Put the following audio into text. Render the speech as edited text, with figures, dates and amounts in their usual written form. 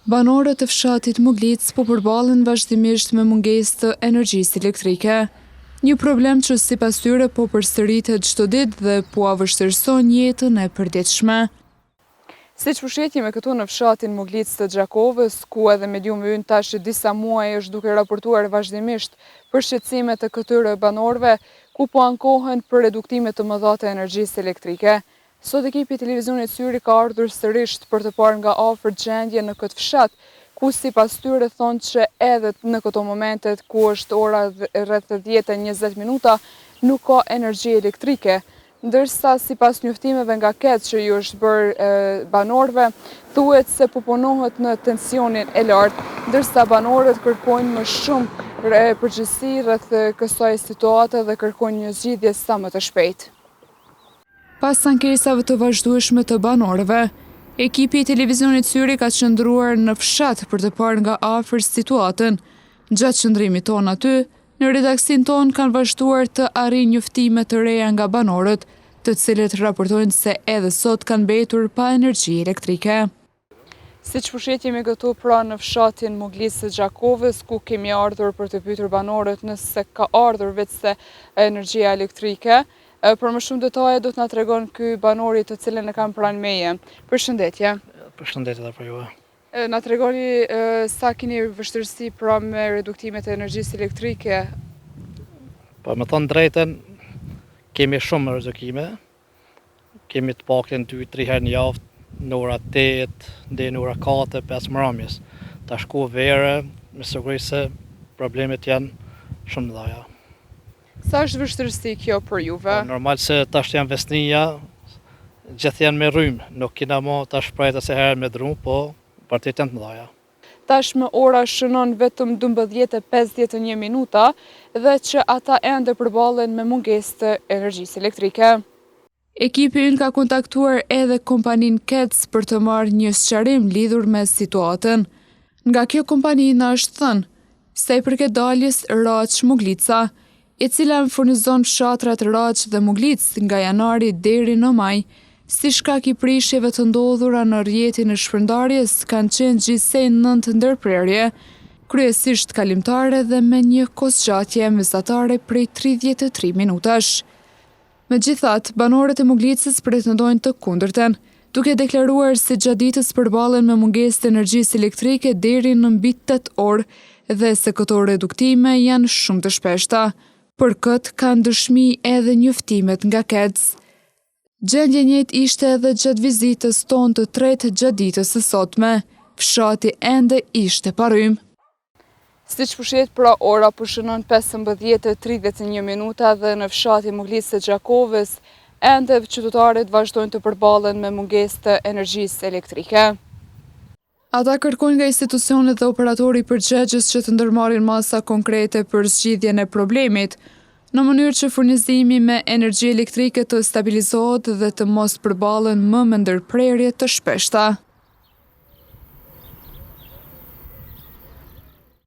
Banorët e fshatit Muglic po përballen vazhdimisht me mungesë të energjisë elektrike. Një problem që sipas tyre po përsëritet çdo ditë dhe po avështirëson jetën e përditshme. Siç pusheti me këtu në fshatin Muglic të Gjakovës, ku edhe mediumi ynë tash disa muaj është duke raportuar vazhdimisht për shqetësime të këtyre banorëve, ku po ankohen për reduktime të mëdha të energjisë elektrike. Sot ekipi i televizionit Syri ka ardhur sërish për të parë nga afër gjendje në këtë fshat, ku sipas tyre thonë që edhe në këto momentet ku është ora rreth 10:20 minuta nuk ka energji elektrike, ndërsa sipas njoftimeve nga KEC që ju është bërë banorëve, thuhet se po punohet në tensionin e lartë, ndërsa banorët kërkojnë më shumë përgjegjësi rreth kësaj situate dhe kërkojnë një zgjidhje sa më të shpejtë. Pas ankesave të vazhdueshme të banorëve, ekipi i televizionit Syri ka qëndruar në fshat për të parë nga afër situatën. Gjatë qëndrimit ton aty, në redaksin ton kanë vazhduar të arrijnë njoftime të reja nga banorët, të cilët raportojnë se edhe sot kanë mbetur pa energji elektrike. Siç pushetjemi këtu pra në fshatin Muglic të Gjakovës, ku kemi ardhur për të pyetur banorët nëse ka ardhur vetëse energjia elektrike. Për më shumë detaje do të na tregon ky banori të cilën e kam pranë meje. Përshëndetje. Përshëndetje dhe për juve. Na tregoni sa keni vështirësi pra me reduktimet e energjisë elektrike? Po me thënë drejtën, kemi shumë redukime. Kemi të paktën 2-3 herë në javë në ora 8 deri në ora 4-5 mramjes. Tash ku verë, me siguri se problemet janë shumë mëdha. Sa është vështirësi kjo për juve? Normal se tash janë vesnija, gjithë janë me rrymë, nuk kena mo tash prajta se herë me dru, po partitë janë të mëdha. Tash me ora shënon vetëm 12:51 minuta dhe që ata ende përballen me mungesë të energjisë elektrike. Ekipi ynë ka kontaktuar edhe kompaninë KEC për të marrë një sqarim lidhur me situatën. Nga kjo kompani na është thënë se i përket daljes Raç-Muglica, i cila furnizon fshatrat Raç dhe Muglic nga janari deri në maj, si shkak i prishjeve të ndodhura në rrjetin e shpërndarjes, kanë qenë gjithsej 9 ndërprerje, kryesisht kalimtare dhe me një kohëzgjatje mesatare prej 33 minutash. Megjithatë, banorët e Muglicës pretendojnë të kundërten, duke deklaruar se gjatë ditës përballen me mungesë të energjisë elektrike deri në mbi 8 orë dhe se këto reduktime janë shumë të shpeshta. Për këtë kanë dëshmi edhe njoftimet nga KEC. Gjendje njëjtë ishte edhe gjatë vizitës tonë të tretë gjatë ditës së sotme. Fshati ende ishte pa rrymë. Siç pushet pra ora po shënon 15:31 minuta dhe në fshatin Muglic të Gjakovës, ende qytetarët vazhdojnë të përballen me mungesë të energjisë elektrike. Ata kërkojnë nga institucionet dhe operatori përgjegjës që të ndërmarrin masa konkrete për zgjidhjen e problemit, në mënyrë që furnizimi me energji elektrike të stabilizohet dhe të mos përballen më me ndërprerje të shpeshta.